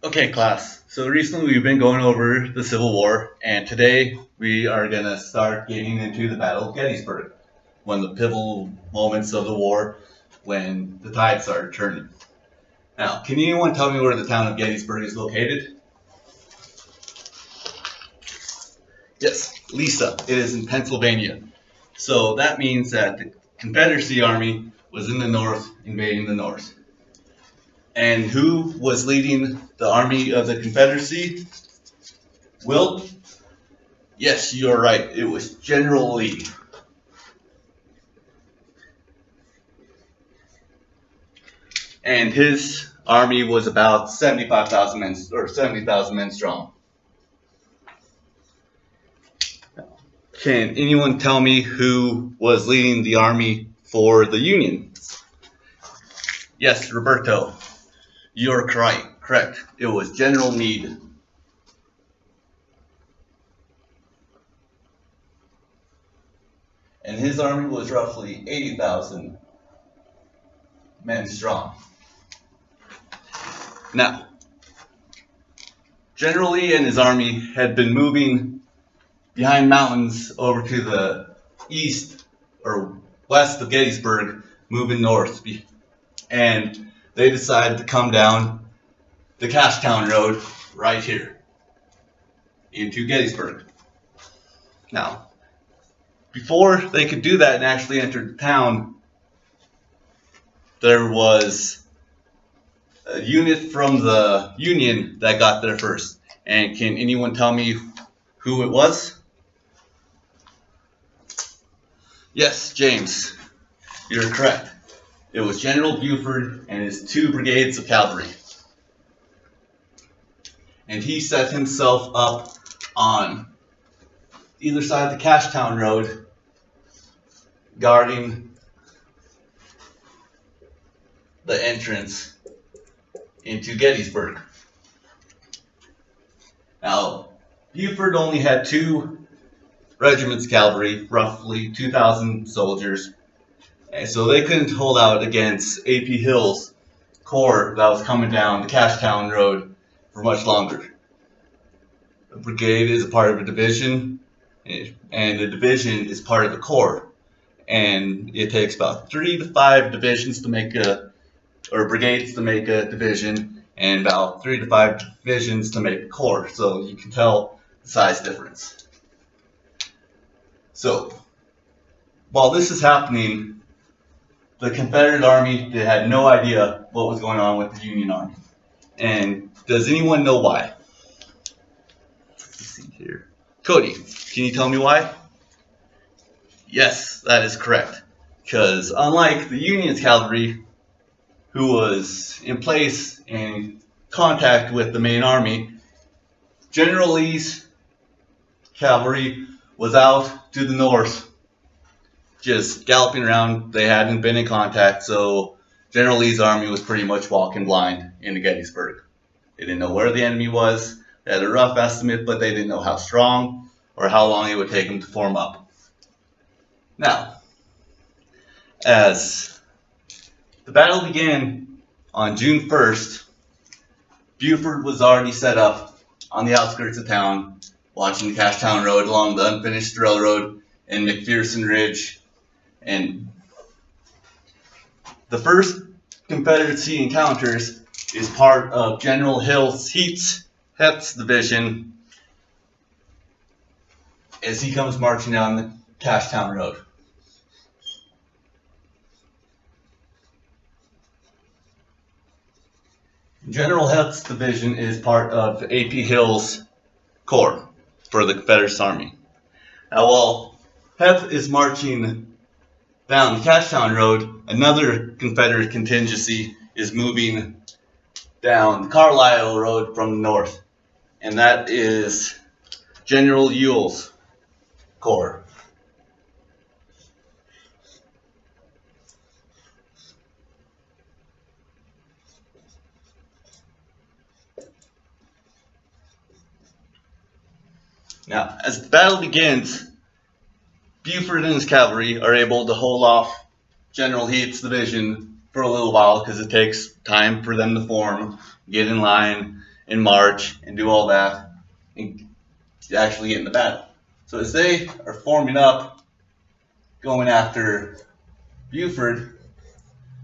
Okay, class. So recently we've been going over the Civil War, and today we are going to start getting into the Battle of Gettysburg, one of the pivotal moments of the war when the tide started turning. Now, can anyone tell me where the town of Gettysburg is located? Yes, Lisa. It is in Pennsylvania. So that means that the Confederacy Army was in the north, invading the north. And who was leading the army of the Confederacy? Will? Yes, you are right. It was General Lee. And his army was about 75,000 men, or 70,000 men strong. Can anyone tell me who was leading the army for the Union? Yes, Roberto. You're correct. It was General Meade. And his army was roughly 80,000 men strong. Now, General Lee and his army had been moving behind mountains over to the east or west of Gettysburg, moving north. And they decided to come down the Cashtown Road right here into Gettysburg. Now, before they could do that and actually enter the town, there was a unit from the Union that got there first. And can anyone tell me who it was? Yes, James, you're correct. It was General Buford and his 2 brigades of cavalry. And he set himself up on either side of the Cashtown Road, guarding the entrance into Gettysburg. Now, Buford only had 2 regiments of cavalry, roughly 2,000 soldiers, and so they couldn't hold out against A.P. Hill's corps that was coming down the Cashtown Road for much longer. A brigade is a part of a division, and a division is part of a corps. And it takes about 3 to 5 divisions to make brigades to make a division, and about 3 to 5 divisions to make a corps. So you can tell the size difference. So, while this is happening, the Confederate Army had no idea what was going on with the Union Army. And does anyone know why? Let's see here. Cody, can you tell me why? Yes, that is correct. Because unlike the Union's cavalry, who was in place in contact with the main army, General Lee's cavalry was out to the north, just galloping around. They hadn't been in contact, so General Lee's army was pretty much walking blind into Gettysburg. They didn't know where the enemy was. They had a rough estimate, but they didn't know how strong or how long it would take them to form up. Now, as the battle began on June 1st, Buford was already set up on the outskirts of town, watching the Cashtown Road along the unfinished railroad and McPherson Ridge. And the first Confederacy encounters is part of General Heth's division as he comes marching down the Cashtown Road. General Heth's division is part of A.P. Hill's corps for the Confederate Army. Now, while Heth is marching down the Cashtown Road, another Confederate contingency is moving down the Carlisle Road from the north, and that is General Ewell's corps. Now, as the battle begins, Buford and his cavalry are able to hold off General Heth's division for a little while because it takes time for them to form, get in line, and march and do all that and actually get in the battle. So as they are forming up, going after Buford,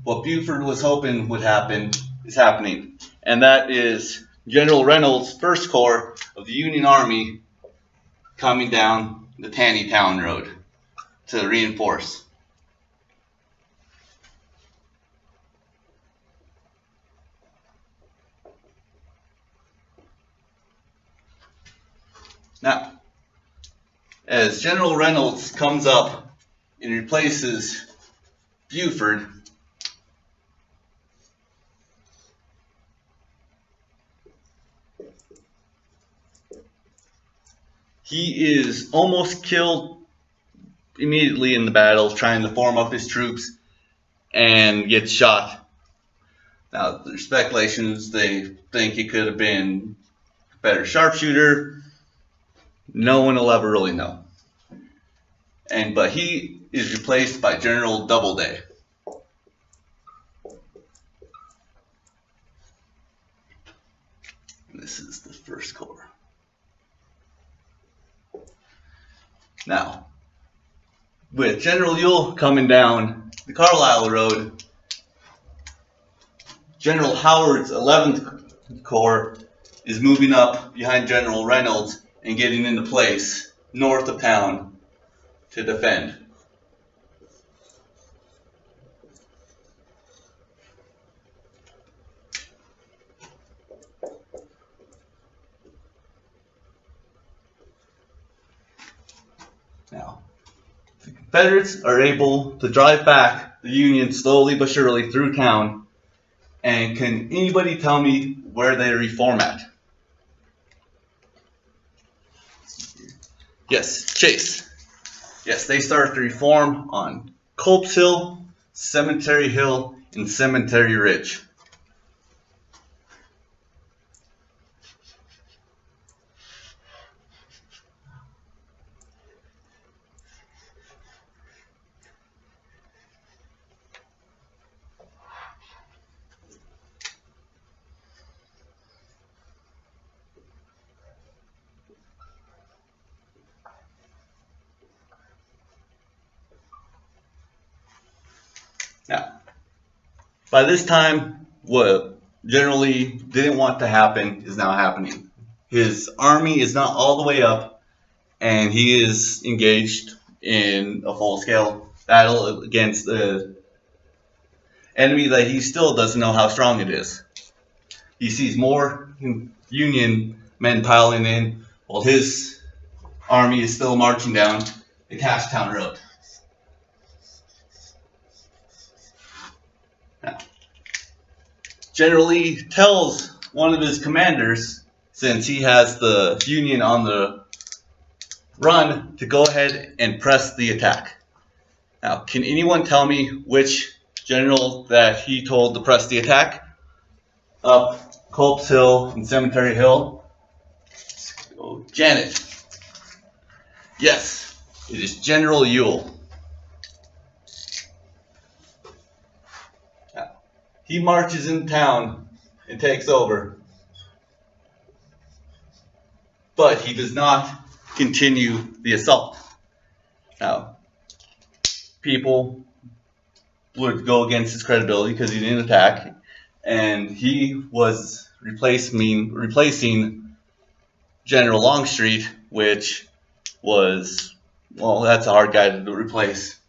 what Buford was hoping would happen is happening, and that is General Reynolds' First Corps of the Union Army coming down the Taneytown Road to reinforce. Now, as General Reynolds comes up and replaces Buford, he is almost killed immediately in the battle, trying to form up his troops, and gets shot. Now, there's speculations. They think he could have been a better sharpshooter. No one will ever really know. But he is replaced by General Doubleday. This is the First Corps. Now, with General Ewell coming down the Carlisle Road, General Howard's 11th Corps is moving up behind General Reynolds and getting into place north of town to defend. Now, the Confederates are able to drive back the Union slowly but surely through town. And can anybody tell me where they reform at? Yes, Chase. Yes, they start to reform on Culp's Hill, Cemetery Hill, and Cemetery Ridge. Now, by this time, what generally didn't want to happen is now happening. His army is not all the way up, and he is engaged in a full-scale battle against the enemy that he still doesn't know how strong it is. He sees more Union men piling in, while his army is still marching down the Cashtown Road. Now, General Lee tells one of his commanders, since he has the Union on the run, to go ahead and press the attack. Now, can anyone tell me which general that he told to press the attack? Up Culp's Hill and Cemetery Hill. Oh, Janet. Yes, it is General Ewell. He marches in town and takes over, but he does not continue the assault. Now, people would go against his credibility because he didn't attack, and he was replacing General Longstreet, which was, well, that's a hard guy to replace.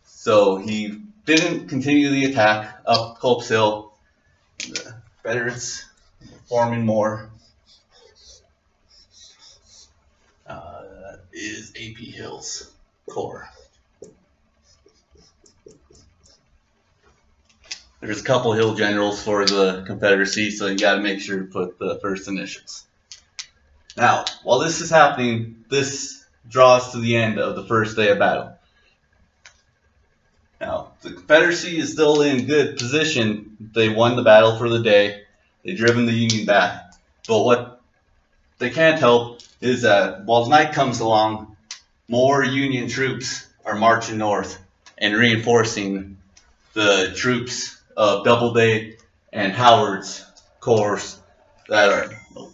So he didn't continue the attack up Culp's Hill. The Confederates forming more. That is A.P. Hill's corps. There's a couple Hill generals for the Confederacy, so you got to make sure to put the first initials. Now, while this is happening, this draws to the end of the first day of battle. Now, the Confederacy is still in good position. They won the battle for the day. They've driven the Union back. But what they can't help is that while night comes along, more Union troops are marching north and reinforcing the troops of Doubleday and Howard's corps that are